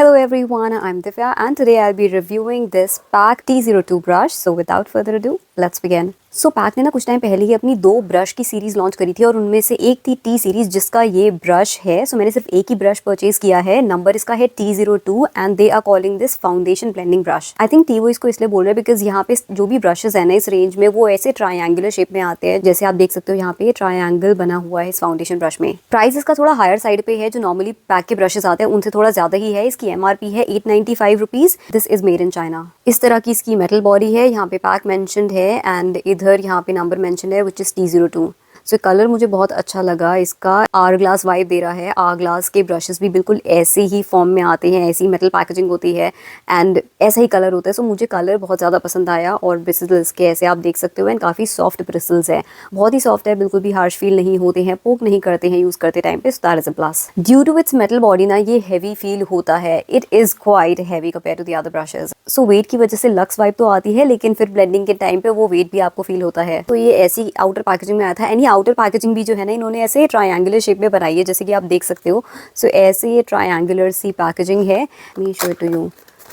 Hello everyone, I'm Divya and today I'll be reviewing this PAC T02 brush. So without further ado, let's begin. Pack ने ना कुछ time पहले ही अपनी 2 brush की series launch करी थी और उनमें से एक थी टी सीरीज जिसका ये ब्रश है. मैंने सिर्फ एक ही ब्रश परचेज किया है. नंबर इसका है T02 and they are calling this foundation blending brush. I think T वो इसको इसलिए बोल रहे हैं बिकॉज यहाँ पे जो भी ब्रशेज है ना इस रेंज में वो ऐसे ट्रायंगुलर शेप में आते हैं. जैसे आप देख सकते हो यहाँ पे ट्रायंगल बना हुआ है इस फाउंडेशन ब्रश में. प्राइस इसका थोड़ा हायर साइड पे है. जो नॉर्मली पैक के ब्रशेज आते हैं उनसे थोड़ा ज्यादा ही है. इसकी MRP है 895 rupees. This is made in China. इस तरह की इसकी मेटल बॉडी है. यहाँ पे पैक मेंशन्ड है एंड इधर यहाँ पे नंबर मेंशन है विच इज T02. कलर मुझे बहुत अच्छा लगा. इसका आर ग्लास वाइब दे रहा है. आर ग्लास के ब्रशेस भी बिल्कुल ऐसे ही फॉर्म में आते हैं, ऐसी मेटल पैकेजिंग होती है एंड ऐसा ही कलर होता है. मुझे कलर बहुत ज़्यादा पसंद आया और ब्रिसल्स के ऐसे आप देख सकते हो एंड काफ़ी सॉफ्ट ब्रिसल्स है. बहुत ही सॉफ्ट है, बिल्कुल भी हार्श फील नहीं होते हैं, पोक नहीं करते हैं यूज़ करते टाइम पे. That is a plus. Due to its metal body ना ये हैवी फील होता है. It is quite heavy compare to the other brushes. Weight की वजह से लक्स वाइब तो आती है लेकिन फिर ब्लेंडिंग के टाइम पे वो वेट भी आपको फील होता है. ये ऐसी आउटर पैकेजिंग में आया था एंड ये आउटर पैकेजिंग भी जो है ना इन्होंने ऐसे ट्रायंगुलर शेप में बनाई है जैसे कि आप देख सकते हो. ऐसे ये ट्रायंगुलर सी पैकेजिंग है. Me show to you.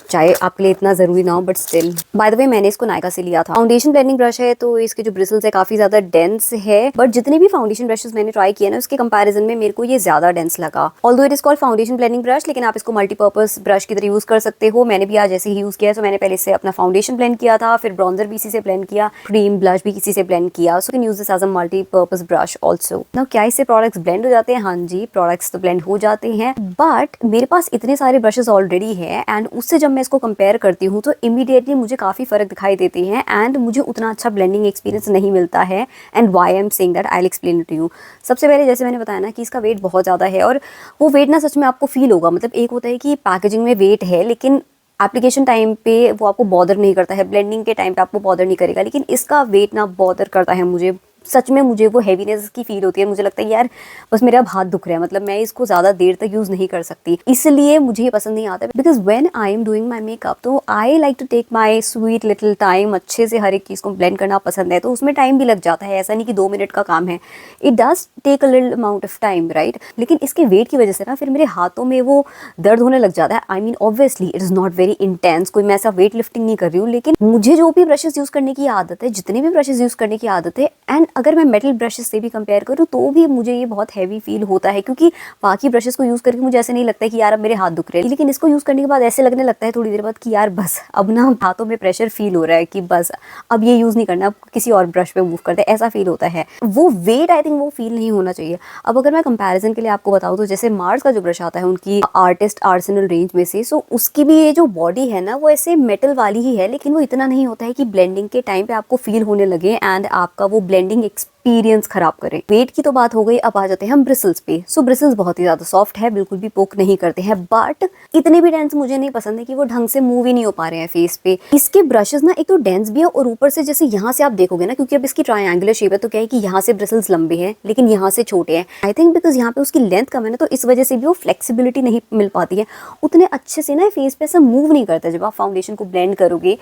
चाहे आपके लिए इतना जरूरी ना हो but still. By the way मैंने इसको नायका से लिया था. फाउंडेशन ब्लेंडिंग ब्रश है तो इसके जो ब्रिसल्स है काफी ज्यादा डेंस है. बट जितने भी फाउंडेशन ब्रशेस मैंने ट्राई किए ना उसके कंपैरिजन में मेरे को ये ज्यादा डेंस लगा. Although it is called foundation blending brush लेकिन आप इसको मल्टीपर्पज ब्रश की तरह यूज कर सकते हो. मैंने भी आज ऐसे ही यूज किया. मैंने पहले से अपना फाउंडेशन ब्लेंड किया था, फिर ब्रॉन्जर भी इसी से ब्लेंड किया, क्रीम ब्लश भी किसी से ब्लेंड किया. Can use this as a multipurpose brush also. Now क्या इससे प्रोडक्ट्स ब्लेंड हो जाते हैं? हाँ जी, प्रोडक्ट्स तो ब्लेंड हो जाते हैं बट मेरे पास इतने सारे ब्रशेस ऑलरेडी है एंड उससे जब मैं इसको कंपेयर करती हूँ तो इमीडिएटली मुझे काफी फर्क दिखाई देते हैं एंड मुझे उतना अच्छा ब्लेंडिंग एक्सपीरियंस नहीं मिलता है. And why I am saying that I will explain it to you. सबसे पहले जैसे मैंने बताया ना कि इसका वेट बहुत ज़्यादा है और वो वेट ना सच में आपको फील होगा. मतलब एक होता है कि पैकेजिंग में वेट है लेकिन एप्लीकेशन टाइम पे वो आपको बॉदर नहीं करता है. ब्लेंडिंग के टाइम पे आपको बॉदर नहीं करेगा लेकिन इसका वेट ना बॉदर करता है मुझे. सच में मुझे वो हैवीनेस की फील होती है. मुझे लगता है यार बस मेरा अब हाथ दुख रहा है, मतलब मैं इसको ज़्यादा देर तक यूज़ नहीं कर सकती. इसलिए मुझे ये पसंद नहीं आता because when I am doing my makeup तो I like to take my sweet little time. अच्छे से हर एक चीज़ को ब्लेंड करना पसंद है तो उसमें टाइम भी लग जाता है. ऐसा नहीं कि 2 मिनट का काम है. It does take a little amount of time right. लेकिन इसके वेट की वजह से ना फिर मेरे हाथों में वो दर्द होने लग जाता है. I mean obviously it is not very intense. कोई मैं ऐसा वेट लिफ्टिंग नहीं कर रही हूँ लेकिन मुझे जो भी ब्रशेज यूज़ करने की आदत है, जितने भी ब्रशेज यूज़ करने की आदत है एंड अगर मैं मेटल ब्रश से भी कंपेयर करूँ तो भी मुझे ये बहुत हैवी फील होता है क्योंकि बाकी ब्रशेस को यूज करके मुझे ऐसे नहीं लगता है कि यार अब मेरे हाथ दुख रहे हैं. लेकिन इसको यूज करने के बाद ऐसे लगने लगता है थोड़ी देर बाद कि यार बस अब ना हाथों में प्रेशर फील हो रहा है कि बस अब ये यूज नहीं करना, अब किसी और ब्रश पे मूव करते हैं. ऐसा फील होता है. वो वेट आई थिंक वो फील नहीं होना चाहिए. अब अगर मैं कंपैरिजन के लिए आपको बताऊँ तो जैसे मार्स का जो ब्रश आता है उनकी आर्टिस्ट आर्सेनल रेंज में से, सो उसकी भी ये जो बॉडी है ना वो ऐसे मेटल वाली ही है लेकिन वो इतना नहीं होता है कि ब्लेंडिंग के टाइम पे आपको फील होने लगे एंड आपका वो ब्लेंडिंग एक्सपीरियंस खराब करे. वेट की तो बात हो गई. अब आ जाते हैं हम ब्रिसल्स पे. ब्रिसल्स बहुत ही ज्यादा सॉफ्ट है, बिल्कुल भी पोक नहीं करते हैं बट इतने भी डेंस मुझे नहीं पसंद है कि वो ढंग से मूव ही नहीं हो पा रहे हैं फेस पे. इसके ब्रशेस ना एक तो डेंस भी है और ऊपर से जैसे यहाँ से आप देखोगे ना क्योंकि अब इसकी ट्रायंगुलर शेप है तो क्या है कि यहाँ से ब्रिसल्स लंबे हैं लेकिन यहाँ से छोटे हैं. आई थिंक बिकॉज यहाँ पे उसकी लेंथ कम है ना तो इस वजह से भी वो फ्लेक्सिबिलिटी नहीं मिल पाती है. उतने अच्छे से ना फेस पे ऐसा मूव नहीं करता जब आप फाउंडेशन को ब्लेंड करोगे.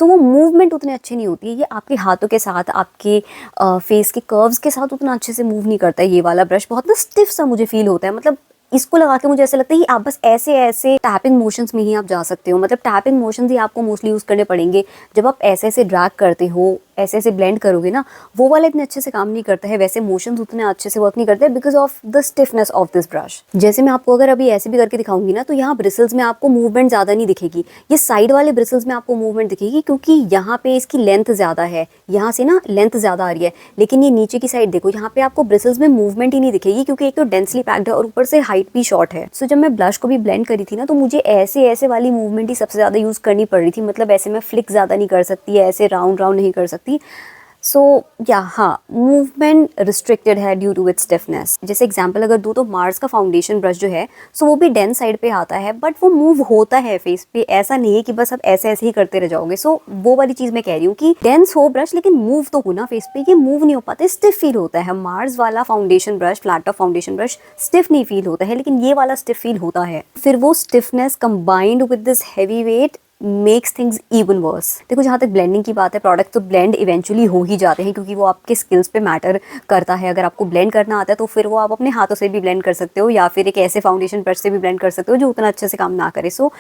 वो मूवमेंट उतने अच्छे नहीं होती है. ये आपके हाथों के साथ, आपके फेस के कर्व्स के साथ उतना अच्छे से मूव नहीं करता है. ये वाला ब्रश बहुत ना स्टिफ सा मुझे फील होता है. मतलब इसको लगा के मुझे ऐसा लगता है कि आप बस ऐसे ऐसे टैपिंग मोशंस में ही आप जा सकते हो. मतलब टैपिंग मोशंस ही आपको मोस्टली यूज करने पड़ेंगे. जब आप ऐसे ऐसे ड्रैग करते हो, ऐसे ऐसे ब्लेंड करोगे ना, वो वाला इतने अच्छे से काम नहीं करता है. वैसे मोशंस उतने अच्छे से वर्क नहीं करते because of the stiffness of this brush. जैसे मैं आपको अगर अभी ऐसे भी करके दिखाऊंगी ना तो यहाँ ब्रिसल्स में आपको मूवमेंट ज्यादा नहीं दिखेगी. ये साइड वाले ब्रिसल्स में आपको मूवमेंट दिखेगी क्योंकि यहाँ पे इसकी लेंथ ज्यादा है. यहाँ से ना लेंथ ज्यादा आ रही है लेकिन ये नीचे की साइड देखो, यहाँ पे आपको ब्रिसल्स में मूवमेंट ही नहीं दिखेगी क्योंकि एक तो डेंसली पैक्ड है और ऊपर से हाइट भी शॉर्ट है. जब मैं ब्लश को भी ब्लेंड करी थी ना तो मुझे ऐसे ऐसे वाली मूवमेंट ही सबसे ज्यादा यूज करनी पड़ रही थी. मतलब ऐसे मैं फ्लिक ज्यादा नहीं कर सकती, ऐसे राउंड राउंड नहीं कर सकती. हाँ, मूवमेंट रिस्ट्रिक्टेड है ड्यू टू इट्स स्टिफनेस. जैसे एग्जांपल अगर दूँ तो मार्स का फाउंडेशन ब्रश जो है वो भी डेंस साइड पे आता है बट वो मूव होता है फेस पे. ऐसा नहीं है कि बस आप ऐसे ऐसे ही करते रह जाओगे. वो वाली चीज मैं कह रही हूँ कि डेंस हो ब्रश लेकिन मूव तो हो ना फेस पे. ये मूव नहीं हो पाते, स्टिफ फील होता है. मार्स वाला foundation brush, flat top foundation brush stiff नहीं फील होता है लेकिन ये वाला स्टिफ फील होता है. फिर वो stiffness combined with this heavy weight makes things even worse. देखो जहाँ तक ब्लेंडिंग की बात है, प्रोडक्ट तो ब्लेंड इवेंचुअली हो ही जाते हैं क्योंकि वो आपके स्किल्स पे मैटर करता है। अगर आपको ब्लेंड करना आता है तो फिर वो आप अपने हाथों से भी ब्लेंड कर सकते हो या फिर एक ऐसे फाउंडेशन ब्रश से भी ब्लेंड कर सकते हो जो उतना अच्छे से काम ना करे। सो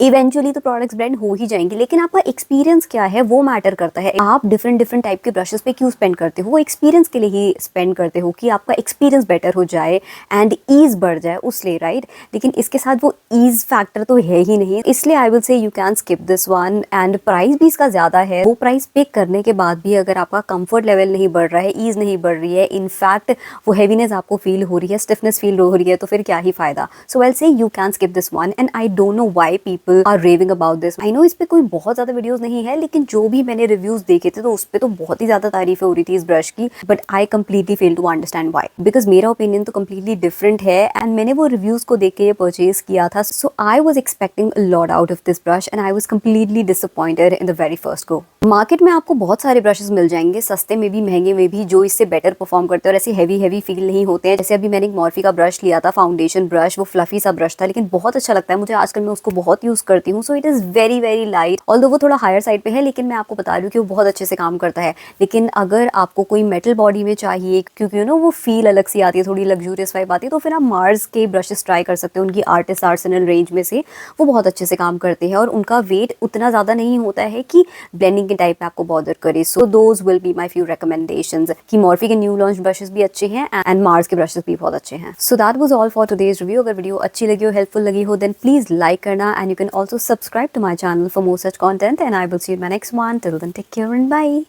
इवेंचुअली तो प्रोडक्ट्स ब्लेंड हो ही जाएंगे, लेकिन आपका एक्सपीरियंस क्या है वो मैटर करता है। आप डिफरेंट डिफरेंट टाइप के ब्रशेस पे क्यों स्पेंड करते हो, वो एक्सपीरियंस के लिए ही स्पेंड करते हो कि आपका एक्सपीरियंस बेटर हो जाए एंड ईज बढ़ जाए उसलिए, राइट। लेकिन इसके साथ वो ईज फैक्टर तो है ही नहीं, इसलिए आई will say you can skip this one. And price भी इसका ज़्यादा है। वो प्राइस पे करने के बाद भी अगर आपका कंफर्ट लेवल नहीं बढ़ रहा है, ईज नहीं बढ़ रही है, इनफैक्ट वो हैवीनेस आपको फील हो रही है, स्टिफनेस फील हो रही है, तो फिर क्या ही फायदा। So I will say you can skip this one. And I don't know why people are raving about this. I know इस पे कोई बहुत ज़्यादा वीडियोस नहीं है, लेकिन जो भी मैंने रिव्यूज देखे थे तो उस पे तो बहुत ही ज़्यादा तारीफें हो रही थी इस ब्रश की। But I completely fail to understand why, because मेरा ओपिनियन तो कंप्लीटली डिफरेंट है एंड मैंने वो रिव्यूज को देख के ये परचेज किया था। So I was expecting a lot out of this brush and I was completely disappointed in the very first go. Market में आपको बहुत सारे ब्रशेस मिल जाएंगे, सस्ते में भी महंगे में भी, जो इससे बेटर परफॉर्म करते हैं और ऐसे हैवी फील नहीं होते हैं। जैसे अभी मैंने एक मॉर्फी का ब्रश लिया था, फाउंडेशन ब्रश, वो फ्लफी सा ब्रश था लेकिन बहुत अच्छा लगता है मुझे, आजकल मैं उसको बहुत यूज करती हूँ। So it is very light, although वो थोड़ा हायर साइड पे है, लेकिन मैं आपको बता रही हूँ कि वो बहुत अच्छे से काम करता है। लेकिन अगर आपको कोई मेटल बॉडी में चाहिए, क्योंकि वो फील अलग सी आती है, थोड़ी लग्जूरियस वाइब आती है, तो फिर आप मार्स के ब्रशेस ट्राई कर सकते हो। उनकी आर्टिस्ट आर्सेनल रेंज में से वो बहुत अच्छे से काम करते हैं और उनका वेट उतना ज़्यादा नहीं होता है कि ब्लेंडिंग के टाइप में आपको बॉदर करे। So those will be my few recommendations कि मॉर्फी के न्यू लॉन्च ब्रशेस भी अच्छे हैं एंड मार्स के ब्रशेस भी बहुत अच्छे हैं। So that was all for today's review. अगर वीडियो अच्छी लगी हो, हेल्पफुल लगी हो, देन प्लीज लाइक करना and you can also subscribe to my channel for more such content and I will see you in my next one. Till then take care and bye.